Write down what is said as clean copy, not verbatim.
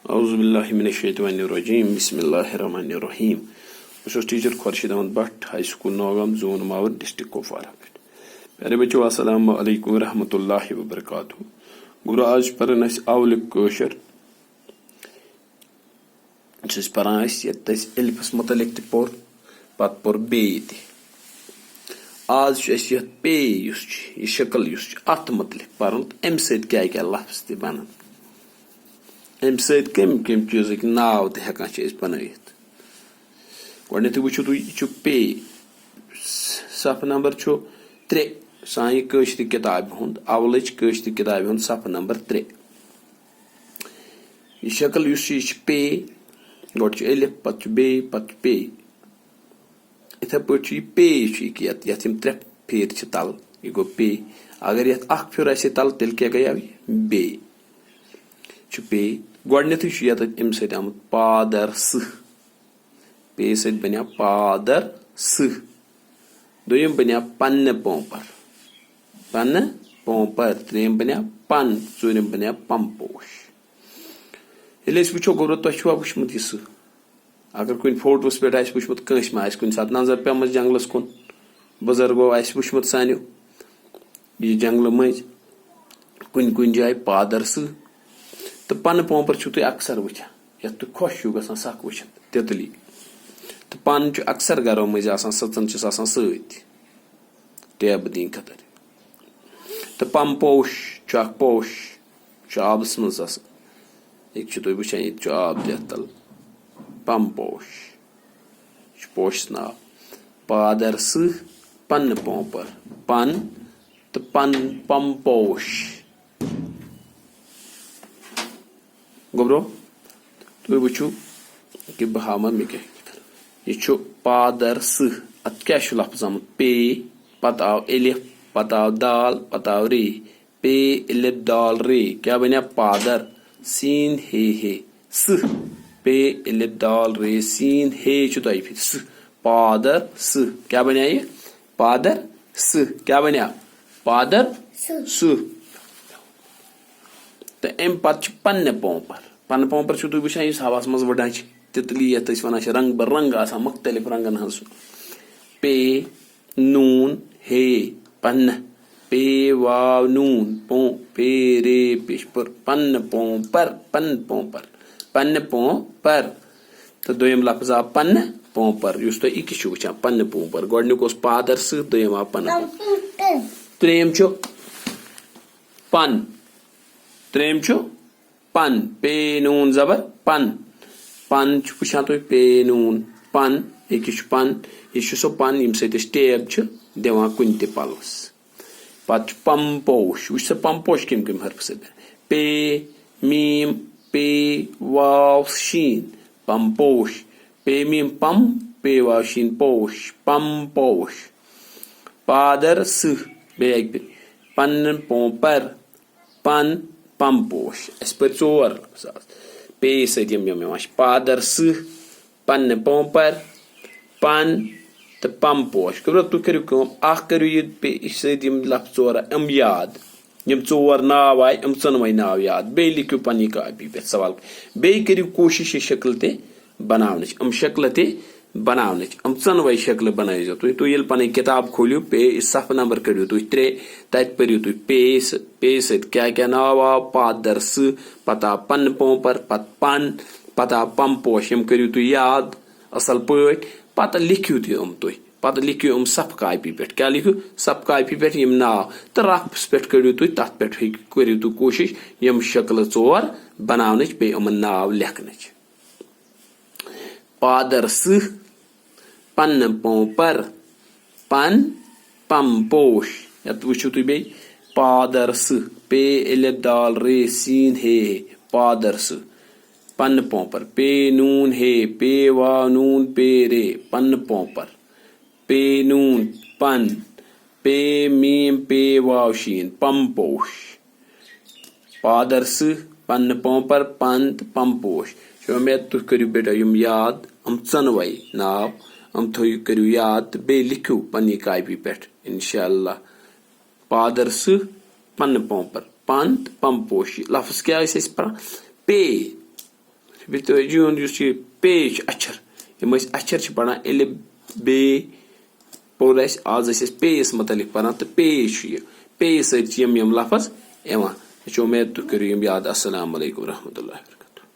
औज़ुबिल्लाहि मिनश्शैतानिर्रजीम बिस्मिल्लाहिर्रहमानिर्रहीम। बस teacher Khurshid Ahmad Bhat high school Naugam zone Mawer district Kupwara पे। प्यारे बच्चों अस्सलामु अलैकुम रहमतुल्लाहि व बरकातुहू। गुरु आज परन अवलिक कशर परान एलिफस मुतलिक पोर पत पोर बेय ते आज पे यह शक्ल अत मुतलिक परन अम क्या क्या लफ्ज ते बनान अम कम कम चीज नाव तक बनत गो वो तुह पे सफ नंबर 3 सान कशर किताब हुंद अवलच कशर किताब हुंद सफ नंबर 3 यह शक्ल पे गो एलिफ पत बे पत पे इथे पे ये 3 फेर तल यह गो पे अगर ये फिर आ तल तेल क्या गया बे पे गो ये अम समुत पादर सह पे सत बन पादर सह दोम बन पन्न पोपर त्रेम बन पन चूरम बन पमपोश ये वो गोबर तुम वुचमुत यह सह अगर कुछ फोटोस पे वुचमुत कंस कुछ सात नजर पेम जंगलस कुन बुजुर्गो वुचमुत सानो यह जंगल मज कुन जाए पादर सह तो पन पोपर तुम अक्सर वुचान ये तुम खुश ग सख वुचन तितली तो पन अक्सर घरों मज सचन सत टेब दिन खतर तो पमपोश पोश आबस मज ये तुम वुचान ये आब दिख तल पमपोश पोश नाव पादर सह पन पोपर पन तो पन पमपोश गोबरो तुम वो कि बह हाव मे क्या यह पादर सह अत क्या लफ्ज आमुत पे पत आव एलिफ पत आव दाल पत आव रे पे एलिफ दाल रे क्या बन पादर सीन हे सह पे एलिफ दाल रे सीन हे फिर सह पादर सह क्या बन पादर सह क्या बन पादर सह तो अम पत पन्न पोपर तुम वुचान इस हवास मज वड़ान तितली ये वन रंग बरंग मुख्तलिफ रंगन हज पे नून हे पन्न पे वाव नून पो पे रे पेश पर पन्न पोपर पन्न पोपर तो दोम लफ्ज आव पन्न पोपर तुम इक वुचान पन्न पोपर गोडनिक पादर सह दोम आव पन्न त्रेम पन त्रेम पन पे नून जबर पन पन वुचान तुम पे नून पन एक पन यह सो पन यम टेब दिवान कुन ते पलस पत पमपोश वो पमपोश कम हरफ सत पे मीम पे वाव शीन पमपोश पे मीम पम पे वाव शीन पोश पमपोश पादर सह बे पन पोपर पन पमपोश पर 4 पे सम पादर सह पन्न पोपर पन तो पमपोश तुम करो यह पे लफ्ज 4 अम याद यम 4 नाव आय अम 4 नाव याद बे लिखो पन्नी कापी पे सवाल बे करो कोशिश शक्ल ते बनावन अम शक्ल ते बनावन अम 4 शक्ल बनो तुम ये पन किताब खोलो पे सफ नंबर कड़ो तुम 3 तत पो तुम पे सत क्या क्या नाव आव पादर सह पत आव पन्न पोपर पत पन पत आव पमपोश यम करो तुम याद असल पट पत लिखो तुम लिखो सफ कापी पे क्या लिखो सफ कापी पे यम नाव तो रफ पे कड़ो तुम तथ पे करो तुम कोशिश यम शक्ल 4 बनावन बे यमन नाव लिखन पादर सह पन्न पोपर पन पमपोश वो तुम बे पादर सह पे एलिफ दाल रे सीन हे पादर सह पन्न पोपर पे नून हे पे वाव नून पे रे पन्न पोपर पे नून पन पे मीम पे वाव शीन पमपोश पादर सह पन्न पोपर पन पमपोश मे तुम करो बेटा यम याद अम 4 नाव अम करो याद बे लिखो पन्नी कापी पे इंशाअल्लाह पादर सह पन्न पोपर पन पमपोश लफ्ज क्या पे ये पेश अक्षर यम अक्षर पढ़ान एलिफ बे पोल आज पेस मुतलिक पढ़ान तो पेश पेस सम लफज यह उम्मीद तुम करो याद। अस्सलाम वालेकुम रहमतुल्लाहि।